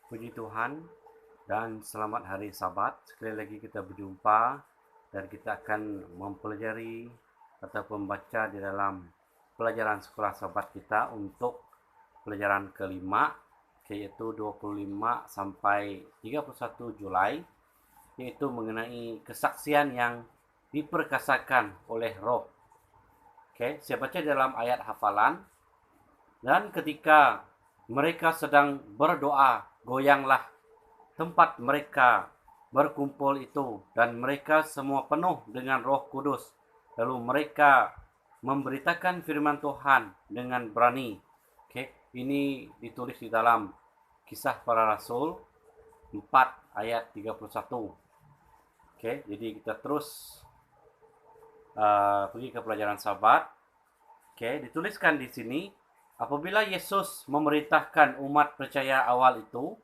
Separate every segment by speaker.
Speaker 1: Puji Tuhan dan selamat hari Sabat. Sekali lagi kita berjumpa dan kita akan mempelajari atau membaca di dalam pelajaran sekolah Sabat kita untuk pelajaran kelima, yaitu 25 sampai 31 Julai, yaitu mengenai kesaksian yang diperkasakan oleh Roh. Saya baca dalam ayat hafalan. Dan ketika mereka sedang berdoa, goyanglah tempat mereka berkumpul itu, dan mereka semua penuh dengan Roh Kudus. Lalu mereka memberitakan firman Tuhan dengan berani. Ini ditulis di dalam Kisah Para Rasul 4 ayat 31. Jadi kita terus pergi ke pelajaran Sabat. Dituliskan di sini, apabila Yesus memerintahkan umat percaya awal itu,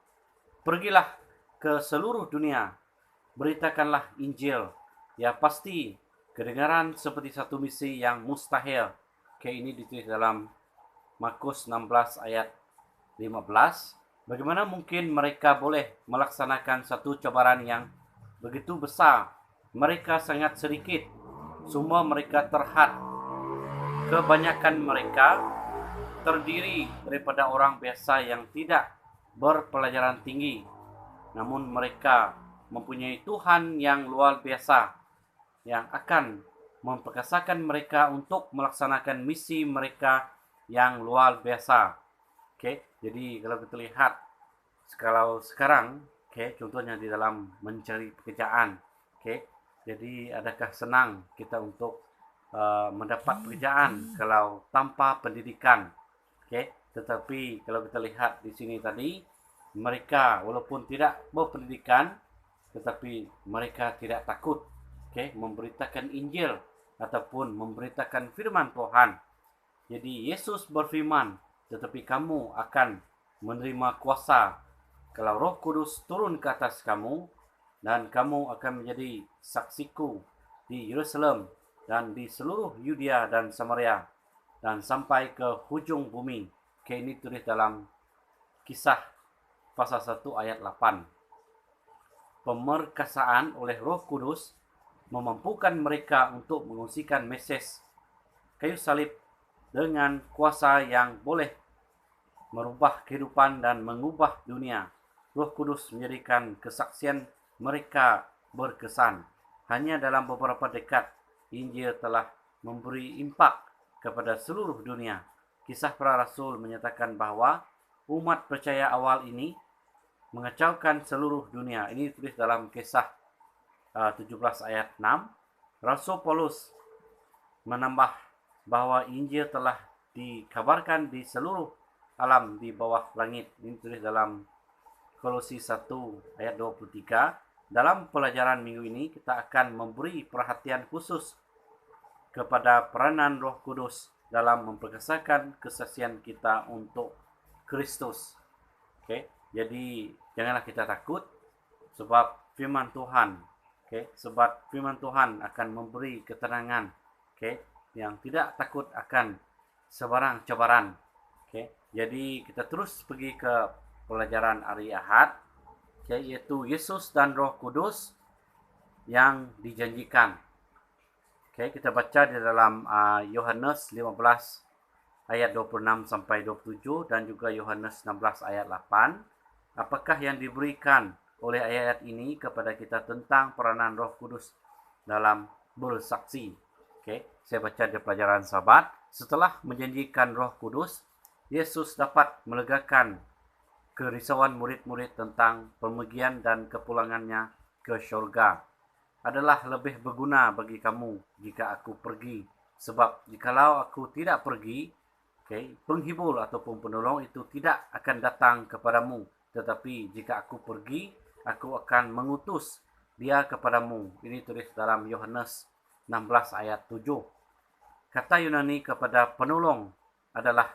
Speaker 1: pergilah ke seluruh dunia, beritakanlah Injil. Ya, pasti kedengaran seperti satu misi yang mustahil. Ini ditulis dalam Markus 16 ayat 15. Bagaimana mungkin mereka boleh melaksanakan satu cabaran yang begitu besar? Mereka sangat sedikit. Semua mereka terhad. Kebanyakan mereka terdiri daripada orang biasa yang tidak berpelajaran tinggi. Namun mereka mempunyai Tuhan yang luar biasa yang akan memperkasakan mereka untuk melaksanakan misi mereka yang luar biasa. Jadi kalau kita lihat kalau sekarang, contohnya di dalam mencari pekerjaan, jadi adakah senang kita untuk mendapat pekerjaan kalau tanpa pendidikan? Tetapi kalau kita lihat di sini tadi, mereka walaupun tidak berpendidikan, tetapi mereka tidak takut memberitakan Injil ataupun memberitakan firman Tuhan. Jadi Yesus berfirman, tetapi kamu akan menerima kuasa kalau Roh Kudus turun ke atas kamu, dan kamu akan menjadi saksiku di Yerusalem dan di seluruh Yudea dan Samaria dan sampai ke hujung bumi. Ini tulis dalam Kisah pasal 1 ayat 8. Pemerkasaan oleh Roh Kudus memampukan mereka untuk mengungsikan mesej kayu salib dengan kuasa yang boleh merubah kehidupan dan mengubah dunia. Roh Kudus menjadikan kesaksian mereka berkesan. Hanya dalam beberapa dekad, Injil telah memberi impak kepada seluruh dunia. Kisah Para Rasul menyatakan bahwa umat percaya awal ini mengacaukan seluruh dunia. Ini tulis dalam Kisah 17 ayat 6. Rasul Paulus menambah bahwa Injil telah dikabarkan di seluruh alam di bawah langit. Ini tulis dalam Kolose 1 ayat 23. Dalam pelajaran minggu ini kita akan memberi perhatian khusus kepada peranan Roh Kudus dalam memperkasakan kesaksian kita untuk Kristus. Jadi janganlah kita takut, sebab firman Tuhan, sebab firman Tuhan akan memberi ketenangan, yang tidak takut akan sebarang cabaran. Jadi kita terus pergi ke pelajaran hari Ahad, yaitu Yesus dan Roh Kudus yang dijanjikan. Kita baca di dalam Yohanes 15 ayat 26 sampai 27 dan juga Yohanes 16 ayat 8. Apakah yang diberikan oleh ayat ini kepada kita tentang peranan Roh Kudus dalam bersaksi? Saya baca di pelajaran Sabat. Setelah menjanjikan Roh Kudus, Yesus dapat melegakan kerisauan murid-murid tentang pemergian dan kepulangannya ke syurga. Adalah lebih berguna bagi kamu jika aku pergi. Sebab jikalau aku tidak pergi, penghibur ataupun penolong itu tidak akan datang kepadamu. Tetapi jika aku pergi, aku akan mengutus dia kepadamu. Ini tulis dalam Yohanes 16 ayat 7. Kata Yunani kepada penolong adalah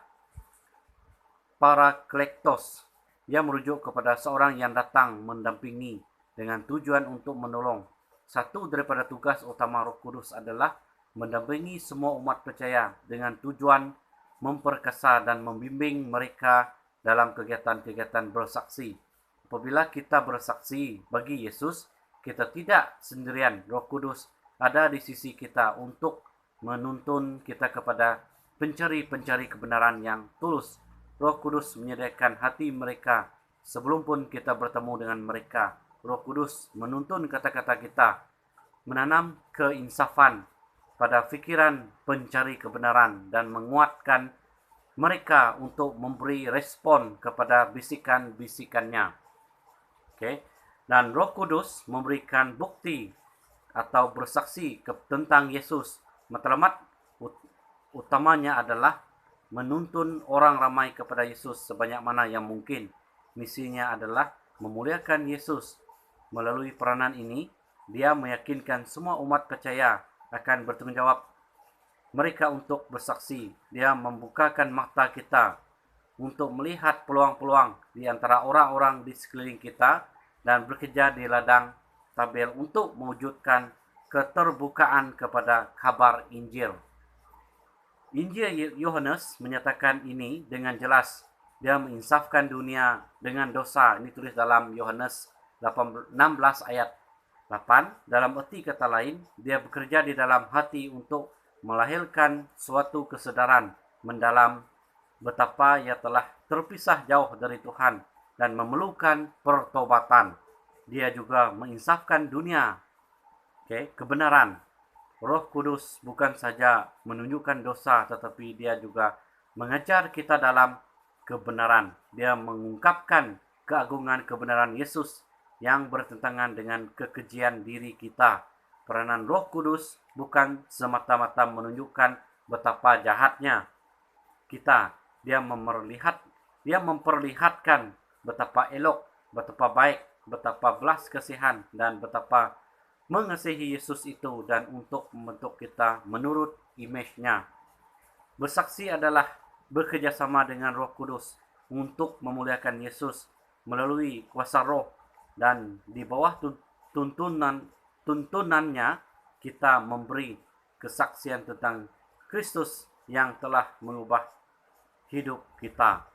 Speaker 1: Parakletos, yang merujuk kepada seorang yang datang mendampingi dengan tujuan untuk menolong. Satu daripada tugas utama Roh Kudus adalah mendampingi semua umat percaya dengan tujuan memperkasa dan membimbing mereka dalam kegiatan-kegiatan bersaksi. Apabila kita bersaksi bagi Yesus, kita tidak sendirian. Roh Kudus ada di sisi kita untuk menuntun kita kepada pencari-pencari kebenaran yang tulus. Roh Kudus menyediakan hati mereka sebelum pun kita bertemu dengan mereka. Roh Kudus menuntun kata-kata kita, menanam keinsafan pada pikiran pencari kebenaran dan menguatkan mereka untuk memberi respon kepada bisikan-bisikannya. Dan Roh Kudus memberikan bukti atau bersaksi tentang Yesus. Matlamat utamanya adalah menuntun orang ramai kepada Yesus sebanyak mana yang mungkin. Misinya adalah memuliakan Yesus. Melalui peranan ini, dia meyakinkan semua umat percaya akan bertanggung jawab mereka untuk bersaksi. Dia membukakan mata kita untuk melihat peluang-peluang di antara orang-orang di sekeliling kita dan bekerja di ladang tabel untuk mewujudkan keterbukaan kepada kabar Injil. Injil Yohanes menyatakan ini dengan jelas. Dia menginsafkan dunia dengan dosa. Ini tulis dalam Yohanes 16 ayat 8. Dalam arti kata lain, dia bekerja di dalam hati untuk melahirkan suatu kesadaran mendalam betapa ia telah terpisah jauh dari Tuhan dan memerlukan pertobatan. Dia juga menginsafkan dunia, kebenaran. Roh Kudus bukan saja menunjukkan dosa, tetapi dia juga mengajar kita dalam kebenaran. Dia mengungkapkan keagungan kebenaran Yesus yang bertentangan dengan kekejian diri kita. Peranan Roh Kudus bukan semata-mata menunjukkan betapa jahatnya kita. Dia memperlihatkan betapa elok, betapa baik, betapa belas kasihan, dan betapa mengasihi Yesus itu, dan untuk membentuk kita menurut image-nya. Bersaksi adalah bekerjasama dengan Roh Kudus untuk memuliakan Yesus melalui kuasa Roh, dan di bawah tuntunannya kita memberi kesaksian tentang Kristus yang telah mengubah hidup kita.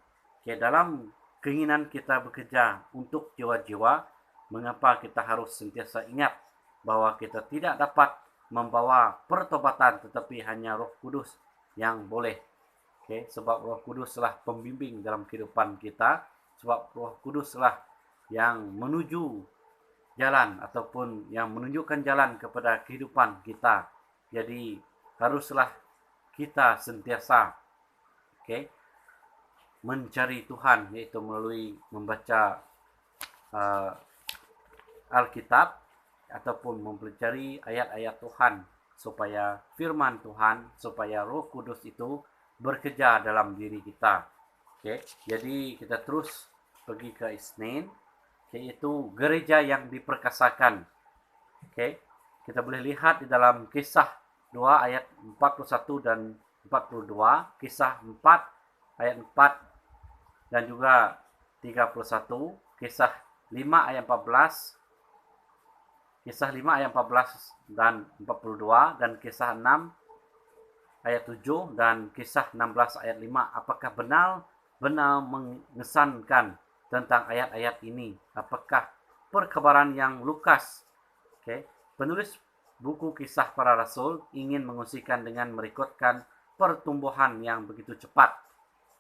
Speaker 1: Dalam keinginan kita bekerja untuk jiwa-jiwa, mengapa kita harus sentiasa ingat bahwa kita tidak dapat membawa pertobatan, tetapi hanya Roh Kudus yang boleh. Sebab Roh Kuduslah pembimbing dalam kehidupan kita, sebab Roh Kuduslah yang menuju jalan ataupun yang menunjukkan jalan kepada kehidupan kita. Jadi haruslah kita sentiasa mencari Tuhan, yaitu melalui membaca Alkitab ataupun mempelajari ayat-ayat Tuhan, supaya firman Tuhan, supaya Roh Kudus itu bekerja dalam diri kita. Jadi kita terus pergi ke Isnin, yaitu gereja yang diperkasakan. Kita boleh lihat di dalam Kisah 2 ayat 41 dan 42, Kisah 4 ayat 4 dan juga 31, Kisah 5 ayat 14, Kisah 5 ayat 14 dan 42, dan Kisah 6 ayat 7 dan Kisah 16 ayat 5. Apakah benar-benar mengesankan tentang ayat-ayat ini? Apakah perkabaran yang Lukas, penulis buku Kisah Para Rasul, ingin mengungsikan dengan merekodkan pertumbuhan yang begitu cepat?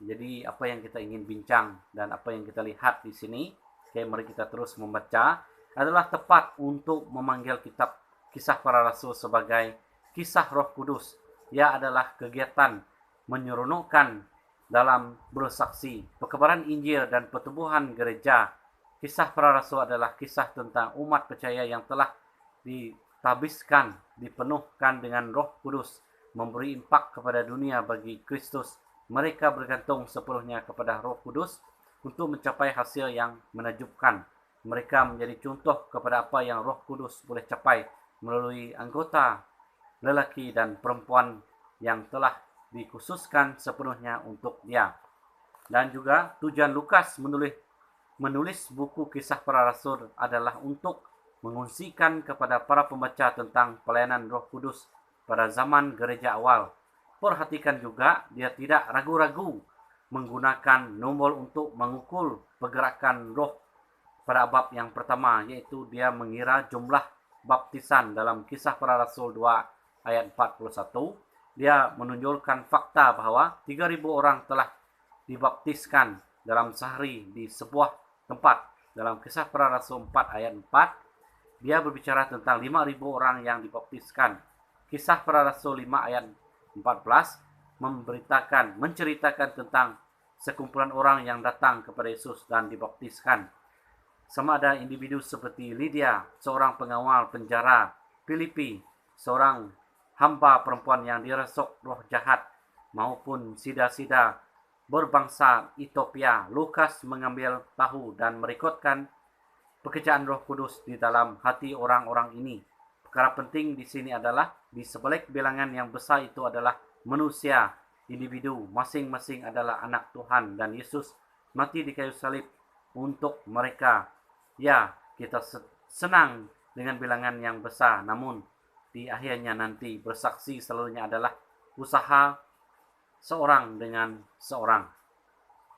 Speaker 1: Jadi apa yang kita ingin bincang dan apa yang kita lihat di sini, mari kita terus membaca, adalah tepat untuk memanggil kitab Kisah Para Rasul sebagai kisah Roh Kudus. Ia adalah kegiatan menyeronokkan dalam bersaksi, perkabaran Injil dan pertumbuhan gereja. Kisah Para Rasul adalah kisah tentang umat percaya yang telah ditabiskan, dipenuhkan dengan Roh Kudus, memberi impak kepada dunia bagi Kristus. Mereka bergantung sepenuhnya kepada Roh Kudus untuk mencapai hasil yang menakjubkan. Mereka menjadi contoh kepada apa yang Roh Kudus boleh capai melalui anggota lelaki dan perempuan yang telah dikhususkan sepenuhnya untuk dia. Dan juga tujuan Lukas menulis buku Kisah Para Rasul adalah untuk mengungsikan kepada para pembaca tentang pelayanan Roh Kudus pada zaman gereja awal. Perhatikan juga, dia tidak ragu-ragu menggunakan nombor untuk mengukur pergerakan roh pada bab yang pertama, yaitu dia mengira jumlah baptisan dalam Kisah Para Rasul 2 ayat 41. Dia menunjukkan fakta bahwa 3.000 orang telah dibaptiskan dalam sehari di sebuah tempat. Dalam Kisah Para Rasul 4 ayat 4, dia berbicara tentang 5.000 orang yang dibaptiskan. Kisah Para Rasul 5 ayat 14 menceritakan tentang sekumpulan orang yang datang kepada Yesus dan dibaptiskan. Sama ada individu seperti Lydia, seorang pengawal penjara Filipi, seorang hamba perempuan yang dirasuk roh jahat, maupun sida-sida berbangsa Ethiopia. Lukas mengambil tahu dan merekodkan pekerjaan Roh Kudus di dalam hati orang-orang ini. Perkara penting di sini adalah di sebalik bilangan yang besar itu adalah manusia, individu, masing-masing adalah anak Tuhan, dan Yesus mati di kayu salib untuk mereka. Ya, kita senang dengan bilangan yang besar, namun di akhirnya nanti bersaksi selalunya adalah usaha seorang dengan seorang.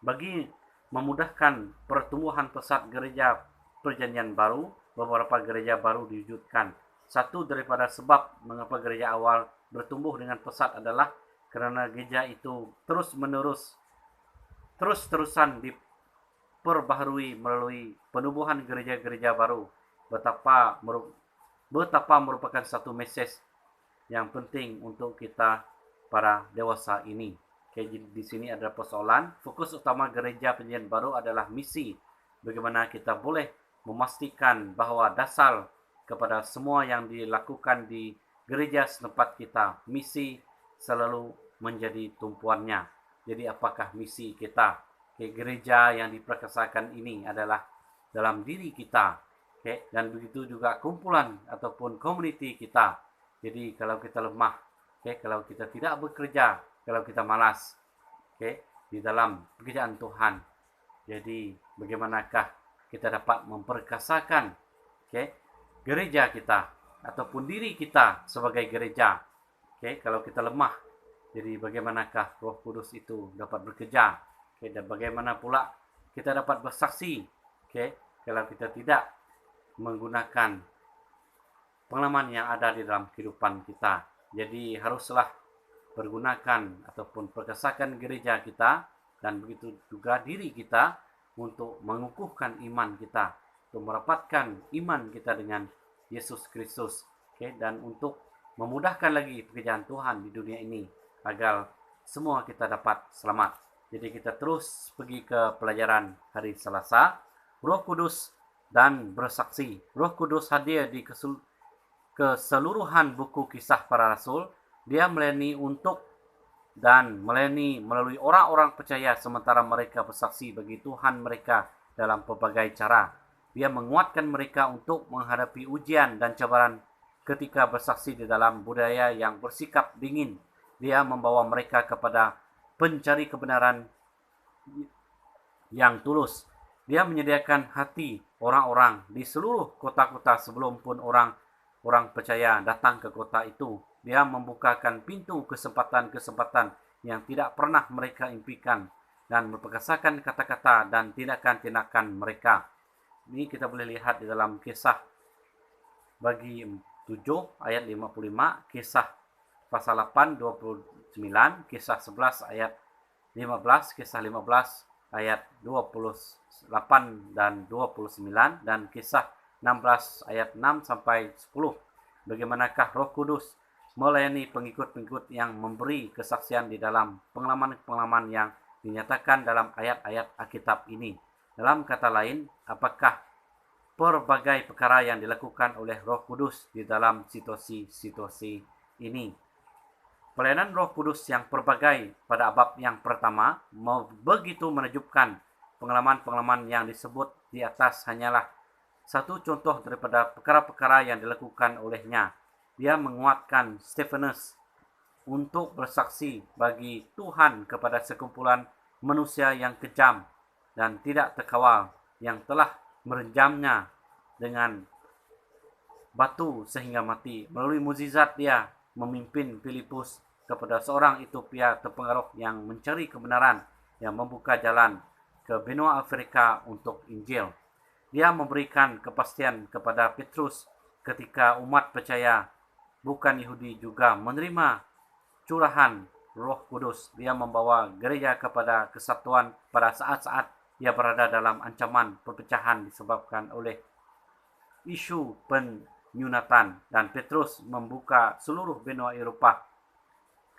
Speaker 1: Bagi memudahkan pertumbuhan pesat gereja Perjanjian Baru, beberapa gereja baru diwujudkan. Satu daripada sebab mengapa gereja awal bertumbuh dengan pesat adalah karena gereja itu terus-terusan diperbaharui melalui penubuhan gereja-gereja baru. Betapa merupakan satu mesej yang penting untuk kita para dewasa ini. Di sini ada persoalan. Fokus utama gereja Perjanjian Baru adalah misi. Bagaimana kita boleh memastikan bahwa dasar kepada semua yang dilakukan di gereja setempat kita, misi selalu menjadi tumpuannya. Jadi apakah misi kita? Gereja yang diperkasakan ini adalah dalam diri kita. Dan begitu juga kumpulan ataupun community kita. Jadi kalau kita lemah, kalau kita tidak bekerja, kalau kita malas, di dalam pekerjaan Tuhan, jadi bagaimanakah kita dapat memperkasakan gereja kita ataupun diri kita sebagai gereja? Kalau kita lemah, jadi bagaimanakah Roh Kudus itu dapat bekerja? Dan bagaimana pula kita dapat bersaksi? Kalau kita tidak menggunakan pengalaman yang ada di dalam kehidupan kita. Jadi haruslah pergunakan ataupun perkasakan gereja kita dan begitu juga diri kita untuk mengukuhkan iman kita, untuk merapatkan iman kita dengan Yesus Kristus, dan untuk memudahkan lagi pekerjaan Tuhan di dunia ini agar semua kita dapat selamat. Jadi kita terus pergi ke pelajaran hari Selasa, Roh Kudus dan bersaksi. Roh Kudus hadir di keseluruhan buku Kisah Para Rasul. Dia melayani melalui orang-orang percaya sementara mereka bersaksi bagi Tuhan mereka dalam pelbagai cara. Dia menguatkan mereka untuk menghadapi ujian dan cabaran ketika bersaksi di dalam budaya yang bersikap dingin. Dia membawa mereka kepada pencari kebenaran yang tulus. Dia menyediakan hati orang-orang di seluruh kota-kota sebelum pun orang percaya datang ke kota itu. Dia membukakan pintu kesempatan-kesempatan yang tidak pernah mereka impikan dan memperkasakan kata-kata dan tindakan-tindakan mereka. Ini kita boleh lihat di dalam Kisah bagi 7 ayat 55, Kisah pasal 8 29, Kisah 11 ayat 15, Kisah 15 ayat 28 dan 29, dan Kisah 16 ayat 6 sampai 10. Bagaimanakah Roh Kudus melayani pengikut-pengikut yang memberi kesaksian di dalam pengalaman-pengalaman yang dinyatakan dalam ayat-ayat Alkitab ini. Dalam kata lain, apakah berbagai perkara yang dilakukan oleh Roh Kudus di dalam situasi-situasi ini? Pelayanan Roh Kudus yang berbagai pada bab yang pertama begitu menakjubkan. Pengalaman-pengalaman yang disebut di atas hanyalah satu contoh daripada perkara-perkara yang dilakukan olehnya. Dia menguatkan Stefanus untuk bersaksi bagi Tuhan kepada sekumpulan manusia yang kejam dan tidak terkawal yang telah merejamnya dengan batu sehingga mati. Melalui mukjizat dia memimpin Filipus kepada seorang Ethiopia terpengaruh yang mencari kebenaran, yang membuka jalan ke benua Afrika untuk Injil. Dia memberikan kepastian kepada Petrus ketika umat percaya bukan Yahudi juga menerima curahan Roh Kudus. Dia membawa gereja kepada kesatuan pada saat-saat ia berada dalam ancaman perpecahan disebabkan oleh isu penyunatan, dan Petrus membuka seluruh benua Eropah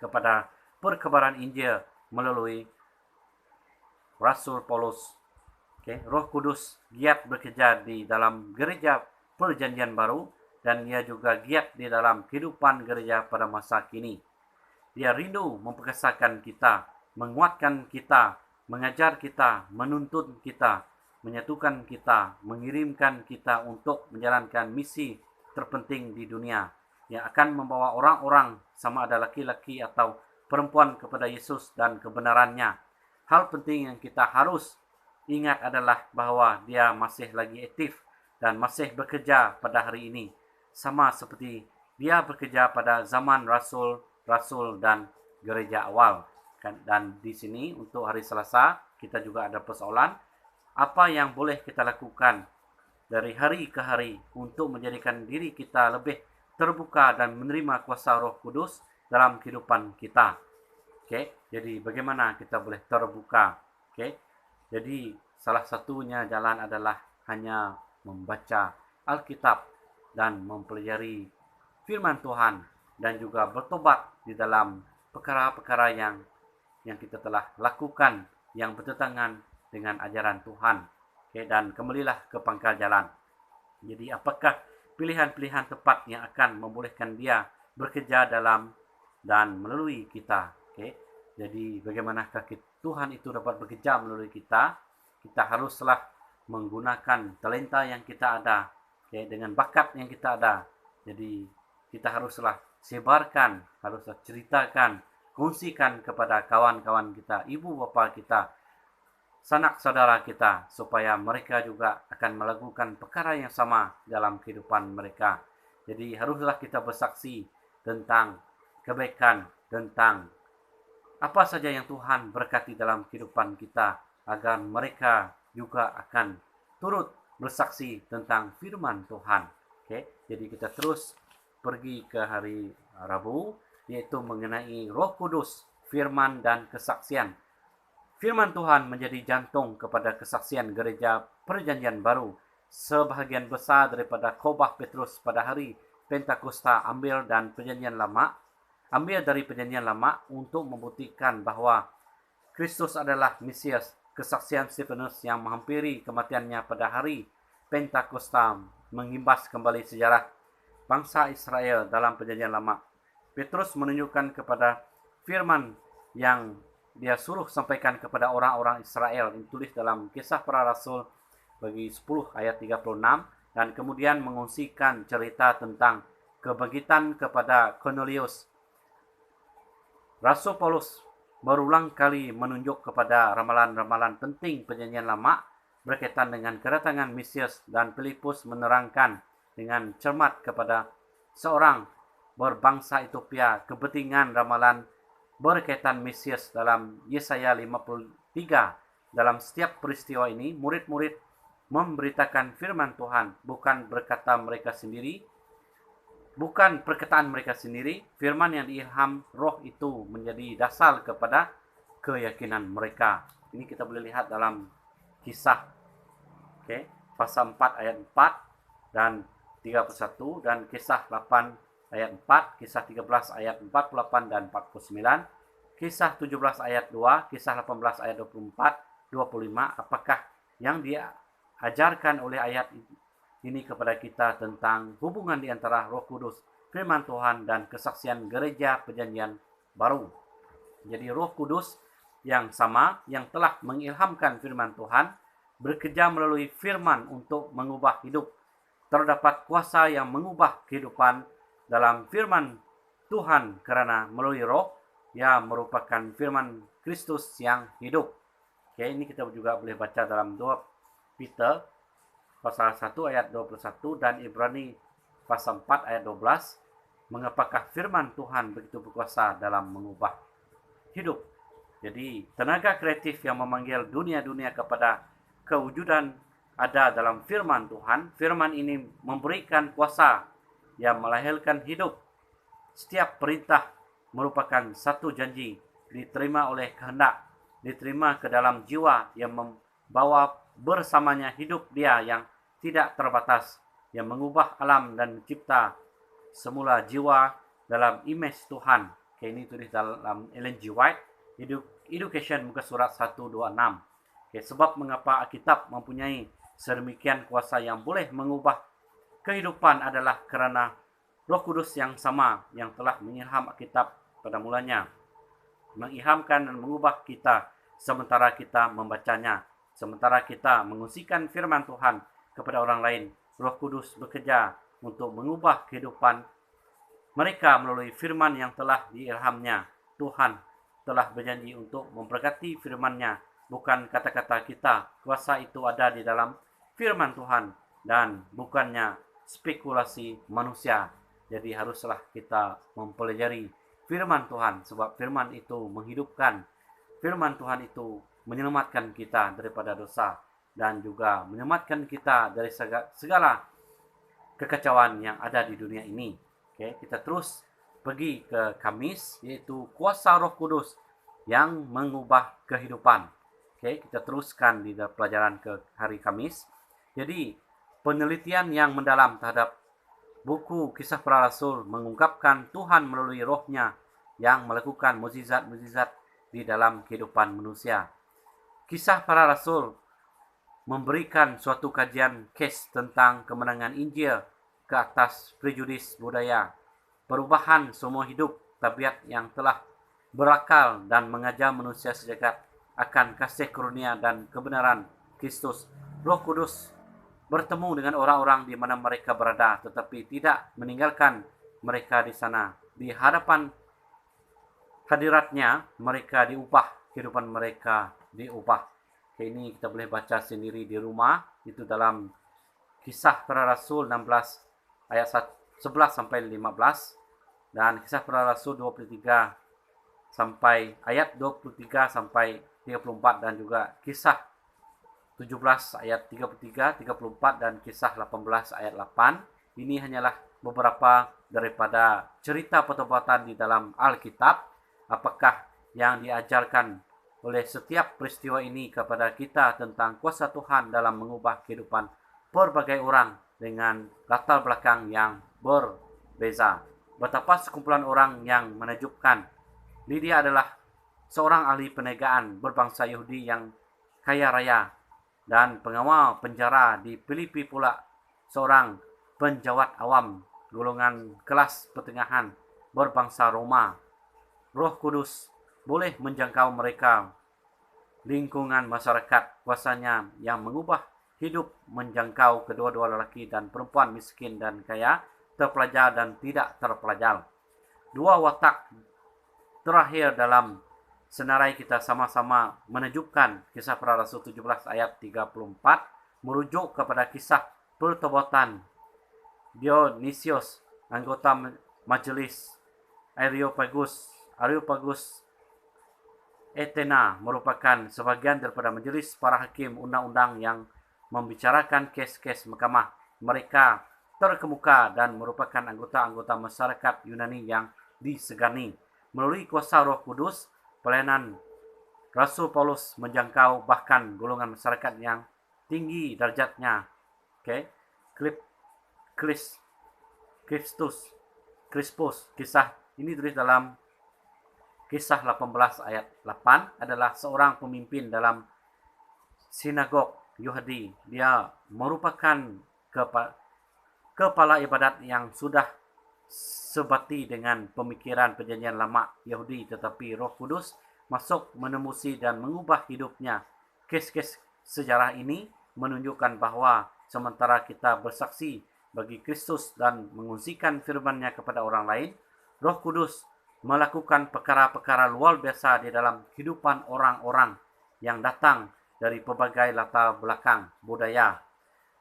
Speaker 1: kepada perkabaran Injil melalui Rasul Paulus. Roh Kudus giat bekerja di dalam gereja Perjanjian Baru, dan ia juga giat di dalam kehidupan gereja pada masa kini. Dia rindu memperkasakan kita, menguatkan kita, mengajar kita, menuntun kita, menyatukan kita, mengirimkan kita untuk menjalankan misi terpenting di dunia yang akan membawa orang-orang, sama ada laki-laki atau perempuan, kepada Yesus dan kebenarannya. Hal penting yang kita harus ingat adalah bahwa dia masih lagi aktif dan masih bekerja pada hari ini, sama seperti dia bekerja pada zaman rasul-rasul dan gereja awal. Dan di sini untuk hari Selasa kita juga ada persoalan, apa yang boleh kita lakukan dari hari ke hari untuk menjadikan diri kita lebih terbuka dan menerima kuasa Roh Kudus dalam kehidupan kita. Jadi bagaimana kita boleh terbuka? Jadi salah satunya jalan adalah hanya membaca Alkitab dan mempelajari firman Tuhan, dan juga bertobat di dalam perkara-perkara yang kita telah lakukan yang bertentangan dengan ajaran Tuhan. Dan kembalilah ke pangkal jalan. Jadi apakah pilihan-pilihan tepat yang akan membolehkan dia bekerja dalam dan melalui kita? Jadi bagaimanakah Tuhan itu dapat bekerja melalui kita? Kita haruslah menggunakan talenta yang kita ada, dengan bakat yang kita ada. Jadi kita haruslah sebarkan, haruslah ceritakan, kongsikan kepada kawan-kawan kita, ibu bapa kita, sanak saudara kita, supaya mereka juga akan melakukan perkara yang sama dalam kehidupan mereka. Jadi haruslah kita bersaksi tentang kebaikan, tentang apa saja yang Tuhan berkati dalam kehidupan kita, agar mereka juga akan turut bersaksi tentang firman Tuhan. Jadi kita terus pergi ke hari Rabu, yaitu mengenai Roh Kudus, firman dan kesaksian. Firman Tuhan menjadi jantung kepada kesaksian gereja Perjanjian Baru. Sebahagian besar daripada khotbah Petrus pada hari Pentakosta ambil dari Perjanjian Lama untuk membuktikan bahwa Kristus adalah Mesias. Kesaksian Stefanus yang menghampiri kematiannya pada hari Pentakosta mengimbas kembali sejarah bangsa Israel dalam Perjanjian Lama. Petrus menunjukkan kepada firman yang dia suruh sampaikan kepada orang-orang Israel, ditulis dalam Kisah Para Rasul bagi 10 ayat 36, dan kemudian mengungsikan cerita tentang kebangkitan kepada Cornelius. Rasul Paulus berulang kali menunjuk kepada ramalan-ramalan penting Perjanjian Lama berkaitan dengan kedatangan Mesias, dan Filipus menerangkan dengan cermat kepada seorang berbangsa Ethiopia kepentingan ramalan berkaitan Mesias dalam Yesaya 53. Dalam setiap peristiwa ini, murid-murid memberitakan firman Tuhan, bukan perkataan mereka sendiri. Firman yang diilham Roh itu menjadi dasar kepada keyakinan mereka. Ini kita boleh lihat dalam Kisah pasal 4 ayat 4 dan 31, dan Kisah 8 ayat 4, Kisah 13 ayat 48 dan 49, Kisah 17 ayat 2, Kisah 18 ayat 24, 25. Apakah yang diajarkan oleh ayat ini kepada kita tentang hubungan di antara Roh Kudus, firman Tuhan, dan kesaksian gereja Perjanjian Baru? Jadi Roh Kudus yang sama yang telah mengilhamkan firman Tuhan bekerja melalui firman untuk mengubah hidup. Terdapat kuasa yang mengubah kehidupan dalam firman Tuhan, karena melalui Roh yang merupakan firman Kristus yang hidup. Ini kita juga boleh baca dalam 2 Peter pasal 1 ayat 21 dan Ibrani pasal 4 ayat 12. Mengapakah firman Tuhan begitu berkuasa dalam mengubah hidup? Jadi tenaga kreatif yang memanggil dunia-dunia kepada kewujudan ada dalam firman Tuhan. Firman ini memberikan kuasa yang melahirkan hidup. Setiap perintah merupakan satu janji diterima oleh kehendak, diterima ke dalam jiwa yang membawa bersamanya hidup Dia yang tidak terbatas, yang mengubah alam dan mencipta semula jiwa dalam image Tuhan. Ini tulis dalam Ellen G. White, Education, muka surat 126. Sebab mengapa Alkitab mempunyai sedemikian kuasa yang boleh mengubah kehidupan adalah kerana Roh Kudus yang sama yang telah mengilham Alkitab pada mulanya, mengilhamkan dan mengubah kita sementara kita membacanya, sementara kita mengungsikan firman Tuhan kepada orang lain. Roh Kudus bekerja untuk mengubah kehidupan mereka melalui firman yang telah diilhamnya. Tuhan telah berjanji untuk memberkati firman-Nya, bukan kata-kata kita. Kuasa itu ada di dalam firman Tuhan dan bukannya spekulasi manusia. Jadi haruslah kita mempelajari firman Tuhan, sebab firman itu menghidupkan. Firman Tuhan itu menyelamatkan kita daripada dosa dan juga menyelamatkan kita dari segala kekacauan yang ada di dunia ini. Kita terus pergi ke Kamis, yaitu kuasa Roh Kudus yang mengubah kehidupan. Kita teruskan di pelajaran ke hari Kamis. Jadi penelitian yang mendalam terhadap buku Kisah Para Rasul mengungkapkan Tuhan melalui Roh-Nya yang melakukan mukjizat-mukjizat di dalam kehidupan manusia. Kisah Para Rasul memberikan suatu kajian kes tentang kemenangan Injil ke atas prejudis budaya, perubahan semua hidup, tabiat yang telah berakal dan mengajar manusia sejagat akan kasih karunia dan kebenaran Kristus. Roh Kudus bertemu dengan orang-orang di mana mereka berada, tetapi tidak meninggalkan mereka di sana. Di hadapan hadiratnya mereka diubah, kehidupan mereka diubah. Ini kita boleh baca sendiri di rumah, itu dalam Kisah Para Rasul 16 ayat 11 sampai 15 dan Kisah Para Rasul 23 sampai ayat 23 sampai 34 dan juga Kisah 17 ayat 33, 34 dan Kisah 18 ayat 8. Ini hanyalah beberapa daripada cerita pertobatan di dalam Alkitab. Apakah yang diajarkan oleh setiap peristiwa ini kepada kita tentang kuasa Tuhan dalam mengubah kehidupan berbagai orang dengan latar belakang yang berbeza. Betapa sekumpulan orang yang menakjubkan. Lydia adalah seorang ahli perniagaan berbangsa Yahudi yang kaya raya dan pengawal penjara di Filipi pula seorang penjawat awam golongan kelas pertengahan berbangsa Roma. Roh Kudus boleh menjangkau mereka, lingkungan masyarakat, kuasanya yang mengubah hidup menjangkau kedua-dua lelaki dan perempuan, miskin dan kaya, terpelajar dan tidak terpelajar. Dua watak terakhir dalam senarai kita sama-sama menakjubkan. Kisah Para Rasul 17 ayat 34 merujuk kepada kisah pertobatan Dionysius, anggota majelis Areopagus. Athena merupakan sebagian daripada majelis para hakim undang-undang yang membicarakan kes-kes mahkamah. Mereka terkemuka dan merupakan anggota-anggota masyarakat Yunani yang disegani. Melalui kuasa Roh Kudus, pelayanan Rasul Paulus menjangkau bahkan golongan masyarakat yang tinggi darjatnya. Crispus, kisah ini tulis dalam Kisah 18 ayat 8, adalah seorang pemimpin dalam sinagog Yahudi. Dia merupakan kepala ibadat yang sudah sebati dengan pemikiran perjanjian lama Yahudi, tetapi Roh Kudus masuk menembusi dan mengubah hidupnya. Kes-kes sejarah ini menunjukkan bahwa sementara kita bersaksi bagi Kristus dan mengungsikan firman-Nya kepada orang lain, Roh Kudus melakukan perkara-perkara luar biasa di dalam kehidupan orang-orang yang datang dari pelbagai latar belakang, budaya,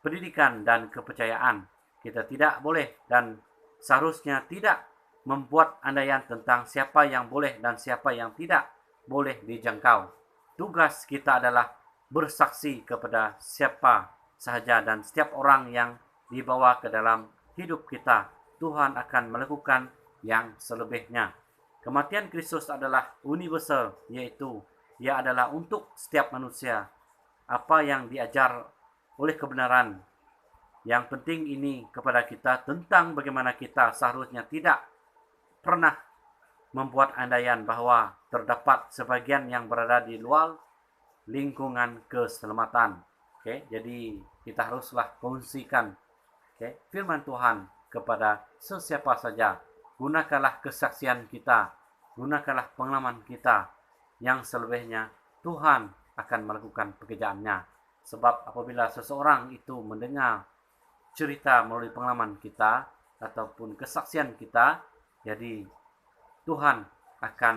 Speaker 1: pendidikan dan kepercayaan. Kita tidak boleh dan seharusnya tidak membuat andaian tentang siapa yang boleh dan siapa yang tidak boleh dijangkau. Tugas kita adalah bersaksi kepada sahaja, dan setiap orang yang dibawa ke dalam hidup kita, Tuhan akan melakukan yang selebihnya. Kematian Kristus adalah universal, yaitu ia adalah untuk setiap manusia. Apa yang diajar oleh kebenaran yang penting ini kepada kita tentang bagaimana kita seharusnya tidak pernah membuat andaian bahwa terdapat sebagian yang berada di luar lingkungan keselamatan. Jadi kita haruslah kongsikan firman Tuhan kepada sesiapa saja. Gunakanlah kesaksian kita, gunakanlah pengalaman kita. Yang selebihnya Tuhan akan melakukan pekerjaannya. Sebab apabila seseorang itu mendengar cerita melalui pengalaman kita ataupun kesaksian kita, jadi Tuhan akan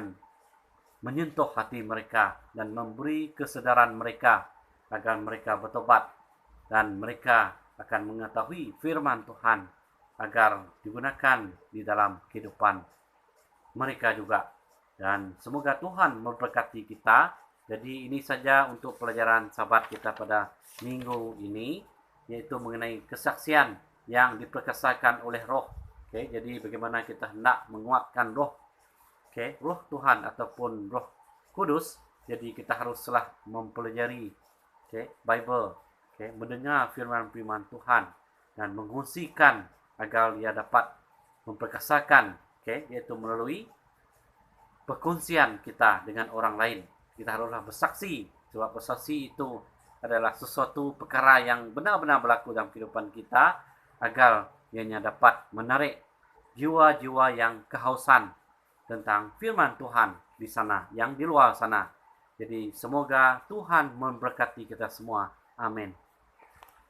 Speaker 1: menyentuh hati mereka dan memberi kesedaran mereka agar mereka bertobat, dan mereka akan mengetahui firman Tuhan agar digunakan di dalam kehidupan mereka juga. Dan semoga Tuhan memberkati kita. Jadi ini saja untuk pelajaran sahabat kita pada minggu ini, yaitu mengenai kesaksian yang diperkasakan oleh Roh. Jadi bagaimana kita hendak menguatkan Roh, Roh Tuhan ataupun Roh Kudus. Jadi kita haruslah mempelajari Bible, mendengar firman-firman Tuhan dan mengungsikan agar ia dapat memperkasakan, yaitu melalui perkongsian kita dengan orang lain. Kita haruslah bersaksi, sebab bersaksi itu adalah sesuatu perkara yang benar-benar berlaku dalam kehidupan kita, agar ianya dapat menarik jiwa-jiwa yang kehausan tentang firman Tuhan di sana, yang di luar sana. Jadi semoga Tuhan memberkati kita semua. Amin.